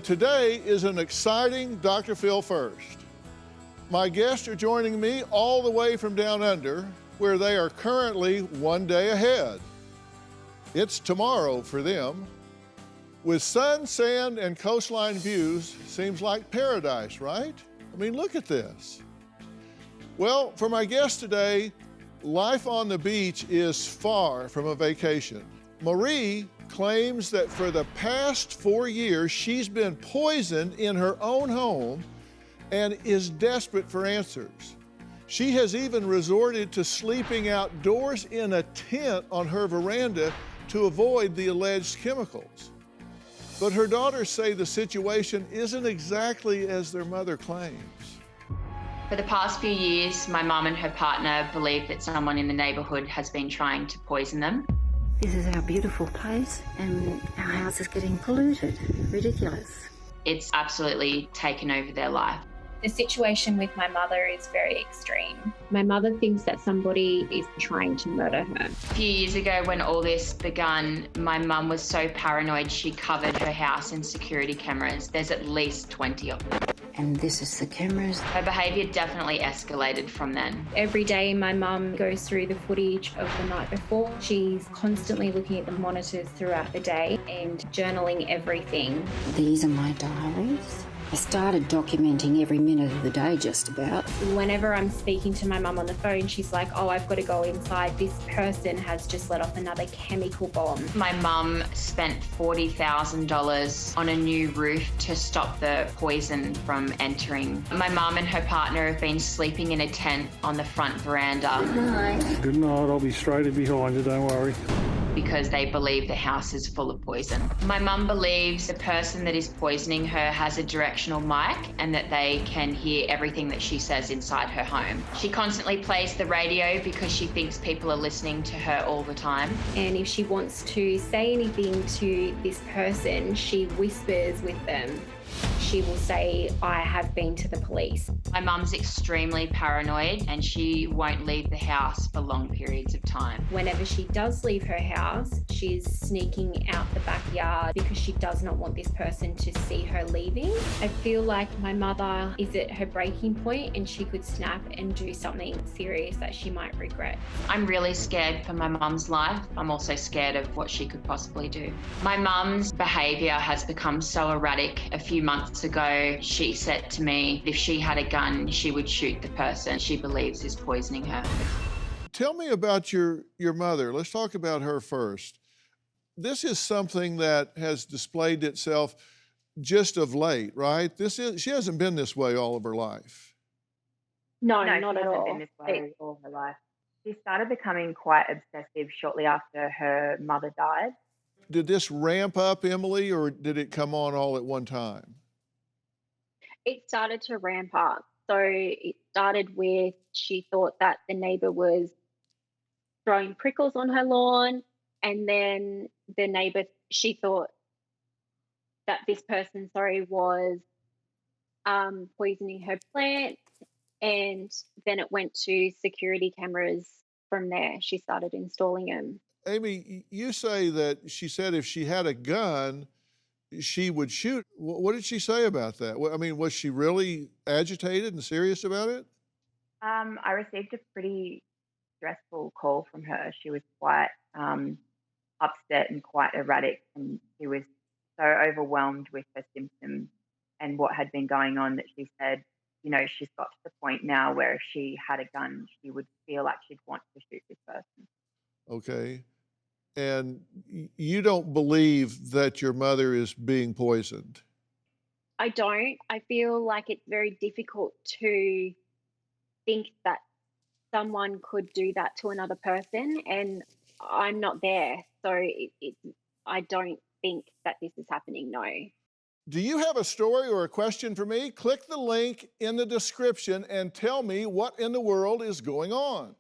Today is an exciting Dr. Phil First. My guests are joining me all the way from down under, where they are currently one day ahead. It's tomorrow for them. With sun, sand, and coastline views, seems like paradise, right? I mean, look at this. Well, for my guest today, life on the beach is far from a vacation. Marie claims that for the past 4 years, she's been poisoned in her own home and is desperate for answers. She has even resorted to sleeping outdoors in a tent on her veranda to avoid the alleged chemicals. But her daughters say the situation isn't exactly as their mother claims. For the past few years, my mum and her partner believe that someone in the neighbourhood has been trying to poison them. This is our beautiful place and our house is getting polluted. Ridiculous. It's absolutely taken over their life. The situation with my mother is very extreme. My mother thinks that somebody is trying to murder her. A few years ago when all this begun, my mum was so paranoid she covered her house in security cameras. There's at least 20 of them. And this is the cameras. Her behaviour definitely escalated from then. Every day my mum goes through the footage of the night before. She's constantly looking at the monitors throughout the day and journaling everything. These are my diaries. I started documenting every minute of the day just about. Whenever I'm speaking to my mum on the phone, she's like, oh, I've got to go inside. This person has just let off another chemical bomb. My mum spent $40,000 on a new roof to stop the poison from entering. My mum and her partner have been sleeping in a tent on the front veranda. Good night. Good night, I'll be straight in behind you, don't worry. Because they believe the house is full of poison. My mum believes the person that is poisoning her has a directional mic and that they can hear everything that she says inside her home. She constantly plays the radio because she thinks people are listening to her all the time. And if she wants to say anything to this person, she whispers with them. She will say, I have been to the police. My mum's extremely paranoid and she won't leave the house for long periods of time. Whenever she does leave her house, she's sneaking out the backyard because she does not want this person to see her leaving. I feel like my mother is at her breaking point and she could snap and do something serious that she might regret. I'm really scared for my mum's life. I'm also scared of what she could possibly do. My mum's behaviour has become so erratic. A few months ago, she said to me, if she had a gun, she would shoot the person she believes is poisoning her. Tell me about your mother. Let's talk about her first. This is something that has displayed itself just of late, right? She hasn't been this way all of her life. No, No, not she at hasn't all. been this way all her life. She started becoming quite obsessive shortly after her mother died. Did this ramp up, Emily, or did it come on all at one time? It started to ramp up. So it started with she thought that the neighbour was throwing prickles on her lawn, and then the neighbour, she thought that this person, was poisoning her plants, and then it went to security cameras. From there, she started installing them. Amy, you say that she said if she had a gun, she would shoot. What did she say about that? I mean, was she really agitated and serious about it? I received a pretty stressful call from her. She was quite upset and quite erratic, and she was so overwhelmed with her symptoms and what had been going on that she said, she's got to the point now where if she had a gun, she would feel like she'd want to shoot this person. Okay. And you don't believe that your mother is being poisoned? I don't. I feel like it's very difficult to think that someone could do that to another person, and I'm not there. So I don't think that this is happening, no. Do you have a story or a question for me? Click the link in the description and tell me what in the world is going on.